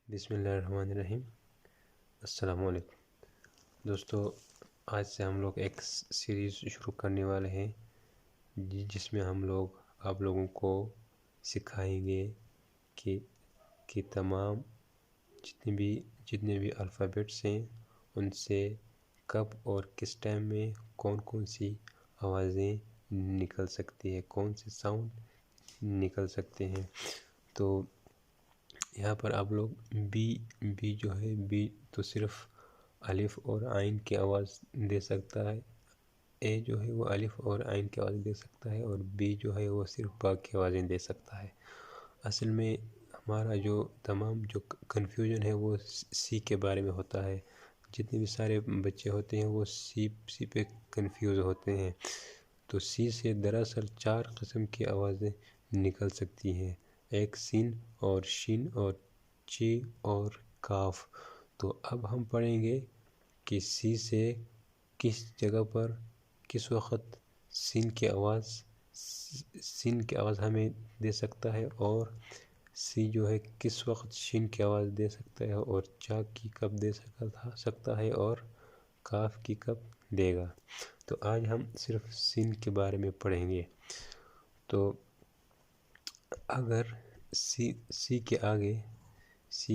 بسم اللہ الرحمن الرحیم۔ السلام علیکم دوستو، آج سے ہم لوگ ایک سیریز شروع کرنے والے ہیں جس میں ہم لوگ آپ لوگوں کو سکھائیں گے کہ تمام جتنے بھی الفابیٹس ہیں ان سے کب اور کس ٹائم میں کون کون سی آوازیں نکل سکتی ہے، کون سے ساؤنڈ نکل سکتے ہیں۔ تو یہاں پر آپ لوگ بی جو ہے بی تو صرف الف اور عین کی آواز دے سکتا ہے، اے جو ہے وہ الف اور عین کی آواز دے سکتا ہے، اور بی جو ہے وہ صرف با کی آوازیں دے سکتا ہے۔ اصل میں ہمارا جو تمام جو کنفیوژن ہے وہ سی کے بارے میں ہوتا ہے۔ جتنے بھی سارے بچے ہوتے ہیں وہ سی پہ کنفیوز ہوتے ہیں۔ تو سی سے دراصل 4 قسم کی آوازیں نکل سکتی ہیں، ایک سین اور شین اور چی اور کاف۔ تو اب ہم پڑھیں گے کہ سی سے کس جگہ پر کس وقت سین کی آواز ہمیں دے سکتا ہے، اور سی جو ہے کس وقت شین کی آواز دے سکتا ہے، اور چا کی کب دے سکتا ہے، اور کاف کی کب دے گا۔ تو آج ہم صرف سین کے بارے میں پڑھیں گے۔ تو اگر سی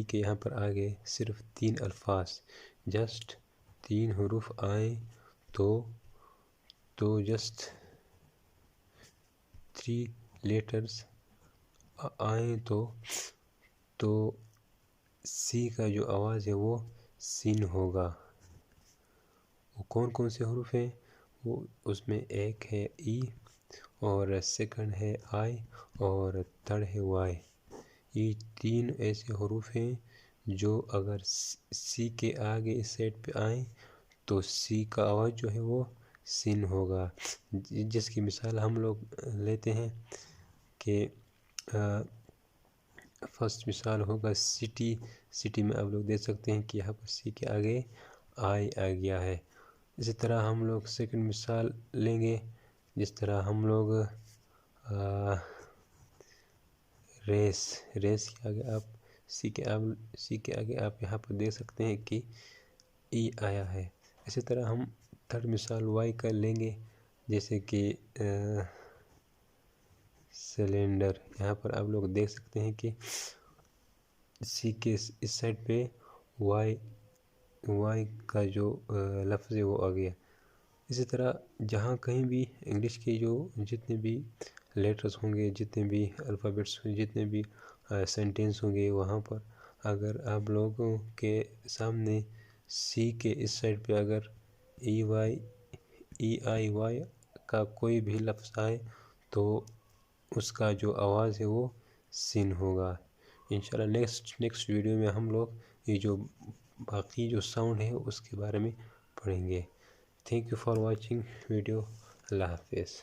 کے یہاں پر آگے صرف 3 الفاظ، جسٹ 3 حروف آئیں تو جسٹ 3 لیٹرز آئیں تو سی کا جو آواز ہے وہ سین ہوگا۔ وہ کون سے حروف ہیں؟ وہ اس میں ایک ہے ای، اور سیکنڈ ہے آئی، اور تھرڈ ہے وائی۔ یہ 3 ایسے حروف ہیں جو اگر سی کے آگے اس سائڈ پہ آئیں تو سی کا آواز جو ہے وہ سین ہوگا۔ جس کی مثال ہم لوگ لیتے ہیں کہ فرسٹ مثال ہوگا سٹی میں آپ لوگ دیکھ سکتے ہیں کہ یہاں پر سی کے آگے آئی آ گیا ہے۔ اسی طرح ہم لوگ سیکنڈ مثال لیں گے، جس طرح ہم لوگ ریس کے آگے آپ سی کے آگے آپ یہاں پر دیکھ سکتے ہیں کہ ای آیا ہے۔ اسی طرح ہم تھرڈ مثال وائی کا لیں گے، جیسے کہ سلنڈر۔ یہاں پر آپ لوگ دیکھ سکتے ہیں کہ سی کے اس سائڈ پہ وائی کا جو لفظ ہے وہ آ گیا۔ اسی طرح جہاں کہیں بھی انگلش کے جو جتنے بھی لیٹرز ہوں گے، جتنے بھی الفابیٹس ہوں گے، جتنے بھی سینٹینس ہوں گے، وہاں پر اگر آپ لوگوں کے سامنے سی کے اس سائڈ پہ اگر ای آئی وائی کا کوئی بھی لفظ آئے تو اس کا جو آواز ہے وہ سین ہوگا۔ انشاءاللہ نیکسٹ ویڈیو میں ہم لوگ یہ جو باقی جو ساؤنڈ ہے اس کے بارے میں پڑھیں گے۔ Thank you for watching video. اللہ حافظ۔